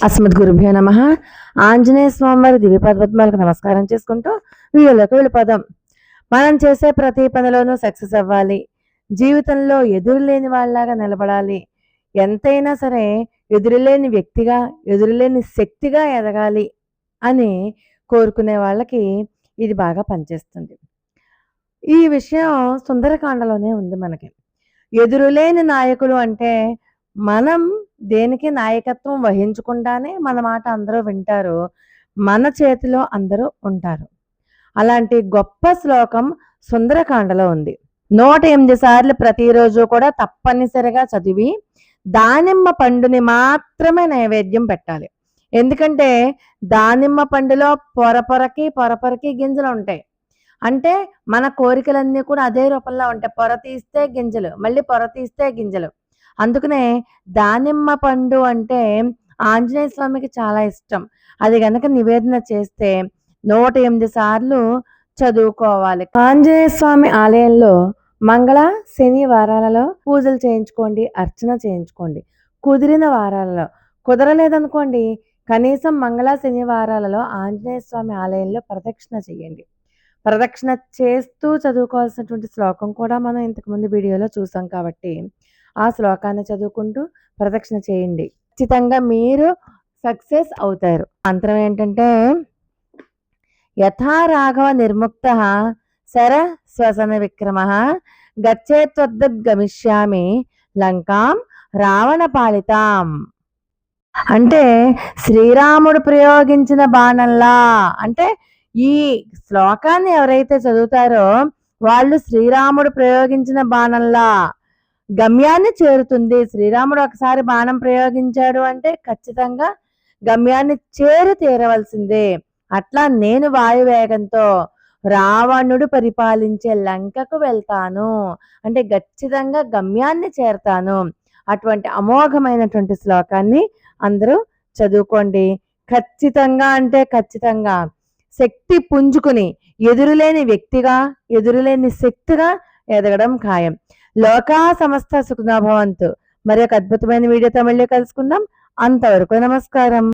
అస్మద్ గురుభ్యో నమః. ఆంజనేయ స్వామివారి దివ్యపద్మాలకు నమస్కారం చేసుకుంటూ వీడియోలోకి వెళ్ళిపోదాం. మనం చేసే ప్రతి పనిలోనూ సక్సెస్ అవ్వాలి, జీవితంలో ఎదురులేని వాళ్ళలాగా నిలబడాలి, ఎంతైనా సరే ఎదురులేని వ్యక్తిగా ఎదురులేని శక్తిగా ఎదగాలి అని కోరుకునే వాళ్ళకి ఇది బాగా పనిచేస్తుంది. ఈ విషయం సుందరకాండలోనే ఉంది. మనకి ఎదురులేని నాయకులు అంటే మనం దేనికి నాయకత్వం వహించకుండానే మన మాట అందరూ వింటారు, మన చేతిలో అందరూ ఉంటారు. అలాంటి గొప్ప శ్లోకం సుందరకాండలో ఉంది. 108 సార్లు ప్రతిరోజు కూడా తప్పనిసరిగా చదివి దానిమ్మ పండుని మాత్రమే నైవేద్యం పెట్టాలి. ఎందుకంటే దానిమ్మ పండులో పొరపొరకి గింజలు ఉంటాయి. అంటే మన కోరికలన్నీ కూడా అదే రూపంలో ఉంటాయి. పొర తీస్తే గింజలు, మళ్ళీ పొర తీస్తే గింజలు. అందుకనే దానిమ్మ పండు అంటే ఆంజనేయ స్వామికి చాలా ఇష్టం. అది గనక నివేదన చేస్తే 108 సార్లు చదువుకోవాలి. ఆంజనేయ స్వామి ఆలయంలో మంగళ శని వారాలలో పూజలు చేయించుకోండి, అర్చన చేయించుకోండి. కుదిరిన వారాలలో, కుదరలేదనుకోండి కనీసం మంగళ శని వారాలలో ఆంజనేయ స్వామి ఆలయంలో ప్రదక్షిణ చేయండి. ప్రదక్షిణ చేస్తూ చదువుకోవాల్సినటువంటి శ్లోకం కూడా మనం ఇంతకుముందు వీడియోలో చూసాం కాబట్టి ఆ శ్లోకాన్ని చదువుకుంటూ ప్రదక్షిణ చేయండి. ఖచ్చితంగా మీరు సక్సెస్ అవుతారు. మంత్రం ఏంటంటే యథా రాఘవ నిర్ముక్త శర శ్వసన విక్రమ గచ్చేత్వద్గమిష్యామి లంకాం రావణ పాలితాం. అంటే శ్రీరాముడు ప్రయోగించిన బాణంలా, అంటే ఈ శ్లోకాన్ని ఎవరైతే చదువుతారో వాళ్ళు శ్రీరాముడు ప్రయోగించిన బాణంలా గమ్యాన్ని చేరుతుంది. శ్రీరాముడు ఒకసారి బాణం ప్రయోగించాడు అంటే ఖచ్చితంగా గమ్యాన్ని చేరు తీరవలసిందే. అట్లా నేను వాయువేగంతో రావణుడు పరిపాలించే లంకకు వెళ్తాను అంటే ఖచ్చితంగా గమ్యాన్ని చేరతాను. అటువంటి అమోఘమైనటువంటి శ్లోకాన్ని అందరూ చదువుకోండి. ఖచ్చితంగా అంటే ఖచ్చితంగా శక్తి పుంజుకుని ఎదురులేని వ్యక్తిగా ఎదురులేని శక్తిగా ఎదగడం ఖాయం. లోకా సమస్త సుఖినో భవంతు. మరి ఒక అద్భుతమైన వీడియోతో మళ్ళీ కలుసుకుందాం. అంతవరకు నమస్కారం.